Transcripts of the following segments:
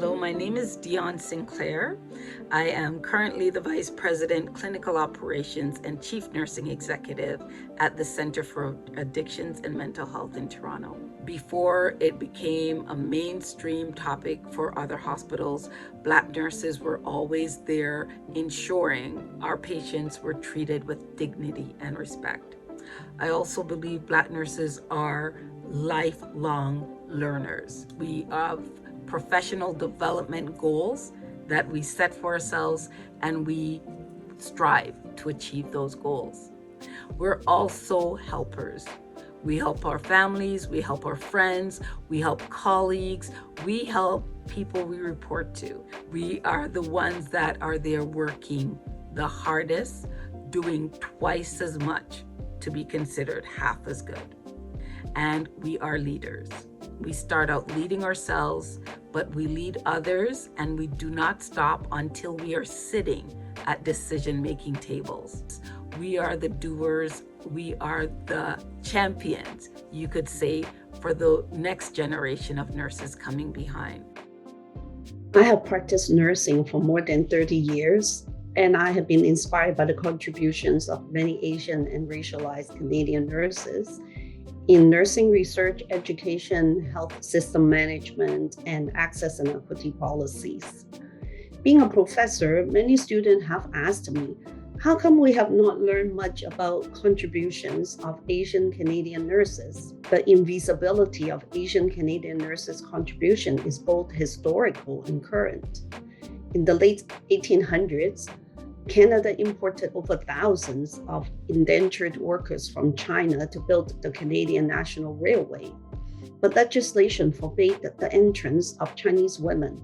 Hello, my name is Dion Sinclair. I am currently the Vice President, Clinical Operations and Chief Nursing Executive at the Center for Addictions and Mental Health in Toronto. Before it became a mainstream topic for other hospitals, Black nurses were always there ensuring our patients were treated with dignity and respect. I also believe Black nurses are lifelong learners. We have professional development goals that we set for ourselves, and we strive to achieve those goals. We're also helpers. We help our families, we help our friends, we help colleagues, we help people we report to. We are the ones that are there working the hardest, doing twice as much to be considered half as good. And we are leaders. We start out leading ourselves, but we lead others, and we do not stop until we are sitting at decision-making tables. We are the doers. We are the champions, you could say, for the next generation of nurses coming behind. I have practiced nursing for more than 30 years, and I have been inspired by the contributions of many Asian and racialized Canadian nurses in nursing research, education, health system management, and access and equity policies. Being a professor, many students have asked me, how come we have not learned much about contributions of Asian Canadian nurses? The invisibility of Asian Canadian nurses' contribution is both historical and current. In the late 1800s, Canada imported over thousands of indentured workers from China to build the Canadian National Railway. But legislation forbade the entrance of Chinese women.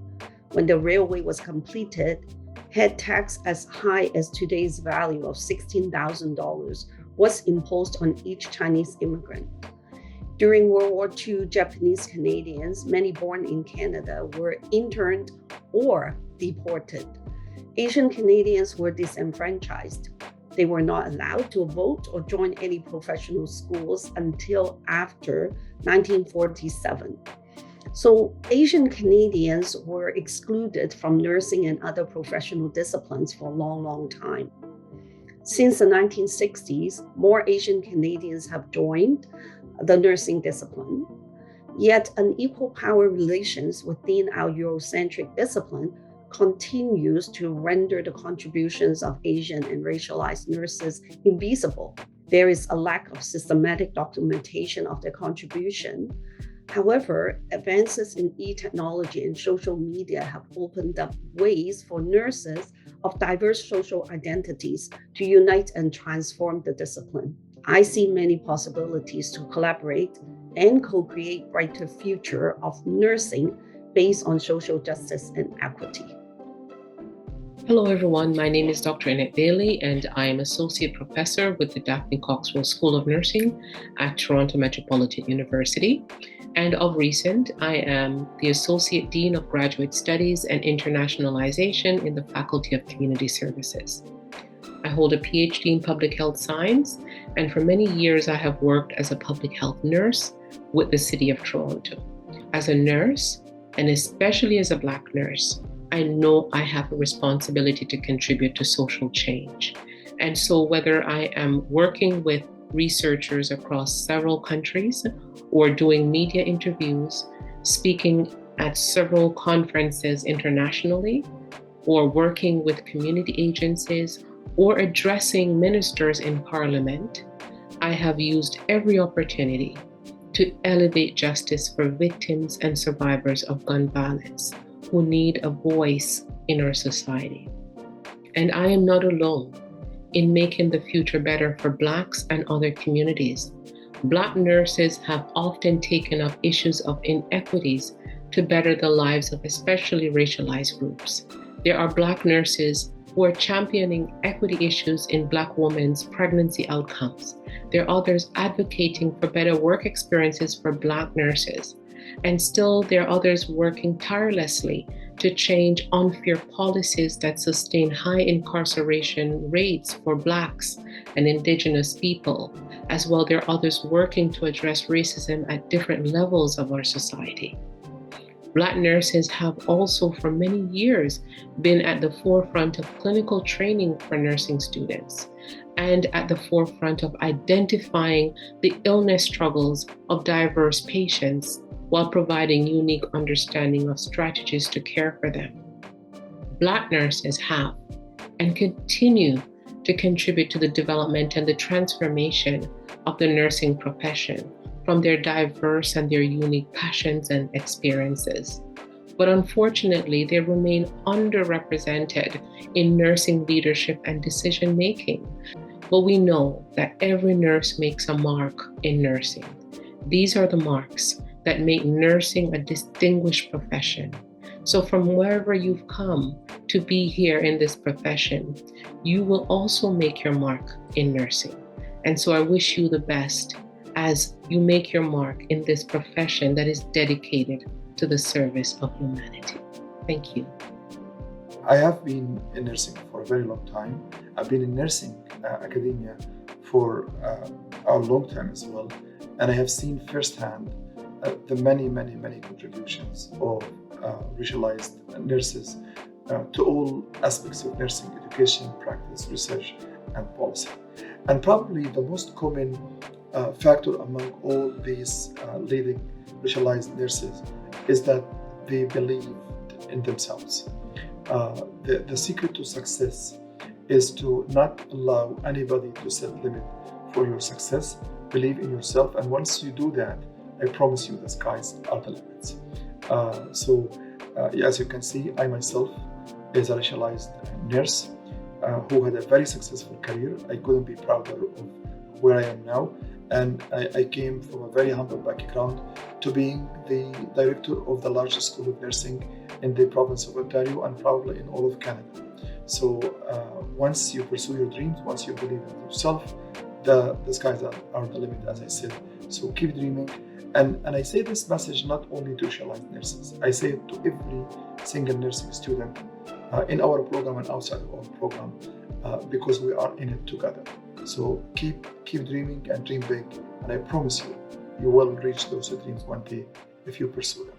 When the railway was completed, head tax as high as today's value of $16,000 was imposed on each Chinese immigrant. During World War II, Japanese Canadians, many born in Canada, were interned or deported. Asian Canadians were disenfranchised. They were not allowed to vote or join any professional schools until after 1947. So Asian Canadians were excluded from nursing and other professional disciplines for a long time. Since the 1960s, more Asian Canadians have joined the nursing discipline. Yet unequal power relations within our Eurocentric discipline continues to render the contributions of Asian and racialized nurses invisible. There is a lack of systematic documentation of their contribution. However, advances in e-technology and social media have opened up ways for nurses of diverse social identities to unite and transform the discipline. I see many possibilities to collaborate and co-create a brighter future of nursing based on social justice and equity. Hello everyone, my name is Dr. Annette Bailey and I am Associate Professor with the Daphne Coxwell School of Nursing at Toronto Metropolitan University. And of recent, I am the Associate Dean of Graduate Studies and Internationalization in the Faculty of Community Services. I hold a PhD in Public Health Science, and for many years I have worked as a public health nurse with the City of Toronto. As a nurse, and especially as a Black nurse, I know I have a responsibility to contribute to social change. And so whether I am working with researchers across several countries or doing media interviews, speaking at several conferences internationally, or working with community agencies, or addressing ministers in Parliament, I have used every opportunity to elevate justice for victims and survivors of gun violence who need a voice in our society. And I am not alone in making the future better for Blacks and other communities. Black nurses have often taken up issues of inequities to better the lives of especially racialized groups. There are Black nurses who are championing equity issues in Black women's pregnancy outcomes. There are others advocating for better work experiences for Black nurses. And still, there are others working tirelessly to change unfair policies that sustain high incarceration rates for Blacks and Indigenous people. As well, there are others working to address racism at different levels of our society. Black nurses have also for many years been at the forefront of clinical training for nursing students and at the forefront of identifying the illness struggles of diverse patients while providing unique understanding of strategies to care for them. Black nurses have and continue to contribute to the development and the transformation of the nursing profession from their diverse and their unique passions and experiences. But unfortunately, they remain underrepresented in nursing leadership and decision making. But we know that every nurse makes a mark in nursing. These are the marks that make nursing a distinguished profession. So from wherever you've come to be here in this profession, you will also make your mark in nursing. And so I wish you the best as you make your mark in this profession that is dedicated to the service of humanity. Thank you. I have been in nursing for a very long time. I've been in nursing academia for a long time as well. And I have seen firsthand the many contributions of racialized nurses to all aspects of nursing, education, practice, research, and policy. And probably the most common factor among all these leading racialized nurses is that they believed in themselves. The secret to success is to not allow anybody to set limit for your success. Believe in yourself, and once you do that, I promise you the skies are the limits. As you can see, I myself is a racialized nurse who had a very successful career. I couldn't be prouder of where I am now. And I came from a very humble background to being the director of the largest school of nursing in the province of Ontario and probably in all of Canada. So once you pursue your dreams, once you believe in yourself, the skies are the limit, as I said. So keep dreaming. And I say this message not only to racialized nurses, I say it to every single nursing student in our program and outside of our program, because we are in it together. So keep dreaming and dream big, and I promise you, you will reach those dreams one day if you pursue them.